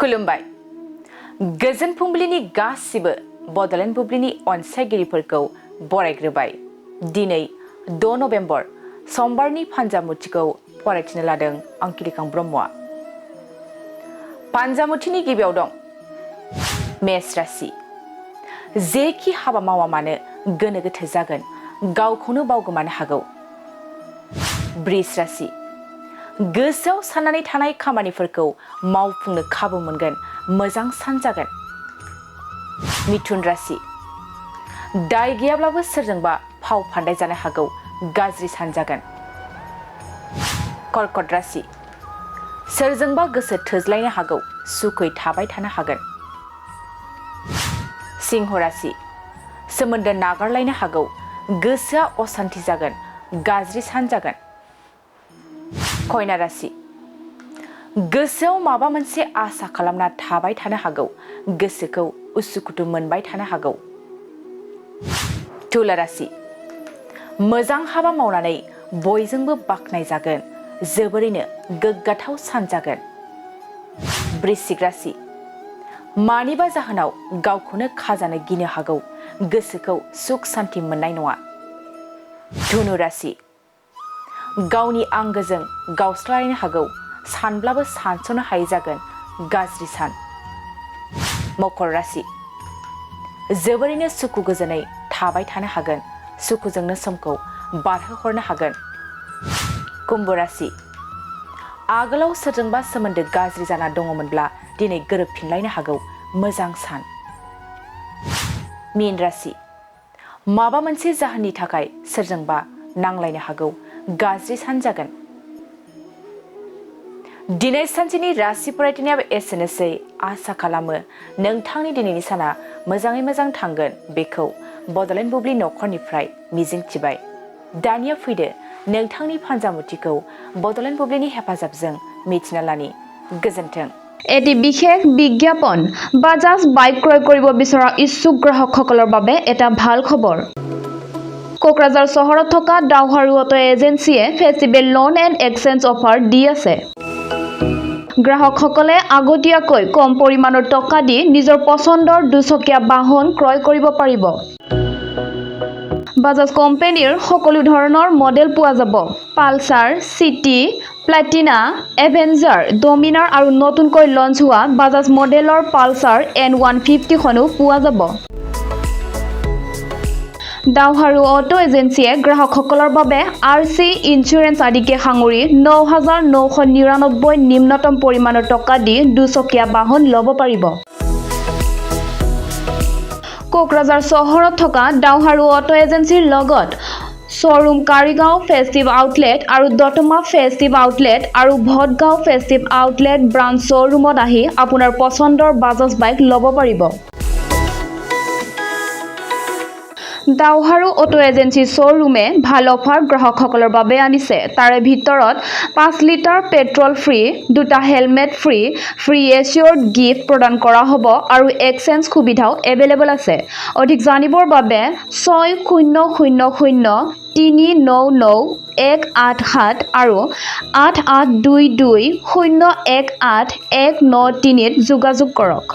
खुलुमबाय गोजोन फुंबिलिनि गासिबो बडलेण्ड बुब्लिनि अनसायगिरिफोरखौ बरायग्रोबाय। दिनै 6 नभेम्बर समबारनि फान्जामुथिखौ फरायथिनो लादों आं किरिकां ब्रह्मआ। फान्जामुथिनि गिबियाव दं मेष राशि। जेखि हाबा मावा मानो गोनो गोथो जागोन, गावखौनो बावगोमानो हागौ। बृष राशि। गोसोआव साननानै थानाय खामानिफोरखौ मावफुंनो खाबु मोनगोन, मोजां सान जागोन। मिथुन राशि। दाय गैयाब्लाबो सोरजोंबा फाव फान्दाय जानो हागौ, गाज्रि सान जागोन। कर्कट राशि। सोरजोंबा गोसो थोज्लायनो हागौ, सुखै थाबाय थानो हागोन। सिंह राशि। सोमोन्दो नागारलायनो हागौ, गोसोआ असान्ति जागोन, गाज्रि सान जागोन। कन्या राशि। गोसोआव माबा मोनसे आसा खालामना थाबाय थानो हागौ, गोसोखौ उसुखुथु मोनबाय थानो हागौ। तुला राशि। मोजां हाबा मावनानै बयजोंबो बाख्नाय जागोन, जोबोरैनो गोग्गाथाव सान जागोन। वृश्चिक राशि। मानिबा जाहोनाव गावखौनो खाजानो गिनो हागौ, गोसोखौ सुख सान्ति मोननाय नङा। धनु राशि। गावनि आंगोजों गावस्रालायनो हागौ, सानब्लाबो सानस'नो हायै जागोन, गाज्रि सान। मकर राशि। जोबोरैनो सुखु गोजोनै थाबाय थानो हागोन, सुखुजोंनो समखौ बारहोहरनो हागोन। कुम्भ राशि। आगोलाव सोरजोंबा सोमोन्दो गाज्रि जाना दङमोनब्ला दिनै गोरोबफिनलायनो हागौ, मोजां सान। मीन राशि। माबा मोनसे जाहोननि थाखाय सोरजोंबा नांलायनो हागौ, गाज्रि सान जागोन। दिनै सानसेनि राशि फरायथिनायाबो एसेनोसै। आसा खालामो नोंथांनि दिनैनि साना मोजाङै मोजां थांगोन, बेखौ बडलेण्ड बुब्लि नखरनिफ्राय मिजिंथिबाय। दानिया फैदो नोंथांनि फान्जामुथिखौ बडलेण्ड बुब्लिनि हेफाजाबजों मिथिना लानि। गोजोन्थों। এটি বিশেষ বিজ্ঞাপন বাজাজ বাইক ক্ৰয় কৰিব বিচৰা ইচ্ছুক গ্ৰাহকসকলৰ বাবে এটা ভাল খবৰ। কোকৰাঝাৰ চহৰত থকা ডাউহাৰু অটো এজেন্সিয়ে festival loan and exchange offer দি আছে। গ্ৰাহকসকলে আগতীয়াকৈ কম পৰিমাণৰ টকা দি নিজৰ পছন্দৰ দুচকীয়া বাহন ক্ৰয় কৰিব পাৰিব। বাজাজ কোম্পানীৰ সকলো ধৰণৰ মডেল পোৱা যাব। Pulsar, city, Platina, avenger, Dominar আৰু নতুনকৈ লঞ্চ হোৱা বাজাজ মডেলৰ পালচাৰ N150 খনো পোৱা যাব। ডাউহাৰু অটো এজেন্সিয়ে গ্ৰাহকসকলৰ বাবে RC ইঞ্চুৰেঞ্চ আদিকে সাঙুৰি 9,999 নিম্নতম পৰিমাণৰ টকা দি দুচকীয়া বাহন ল'ব পাৰিব। কোকৰাঝাৰ চহৰত থকা ডাউহাৰু অটো এজেন্সিৰ লগত শ্বৰুম কাৰিগাঁও ফেষ্টিভ আউটলেট আৰু দতমা ফেষ্টিভ আউটলেট আৰু ভটগাঁও ফেষ্টিভ আউটলেট ব্ৰাঞ্চ শ্বৰুমত আহি আপোনাৰ পছন্দৰ বাজাজ বাইক ল'ব পাৰিব। ডাউহাৰু অটো এজেন্সি শ্বৰুমে ভাল অফাৰ গ্ৰাহকসকলৰ বাবে আনিছে। তাৰে ভিতৰত 5 লিটাৰ পেট্ৰল ফ্ৰী, 2টা হেলমেট ফ্ৰী, ফ্ৰী এচিয়ৰ্ড গিফ্ট প্ৰদান কৰা হ'ব আৰু এক্সচেঞ্জ সুবিধাও এভেইলেবল আছে। অধিক জানিবৰ বাবে 6000399187 আৰু 8822018193 যোগাযোগ কৰক।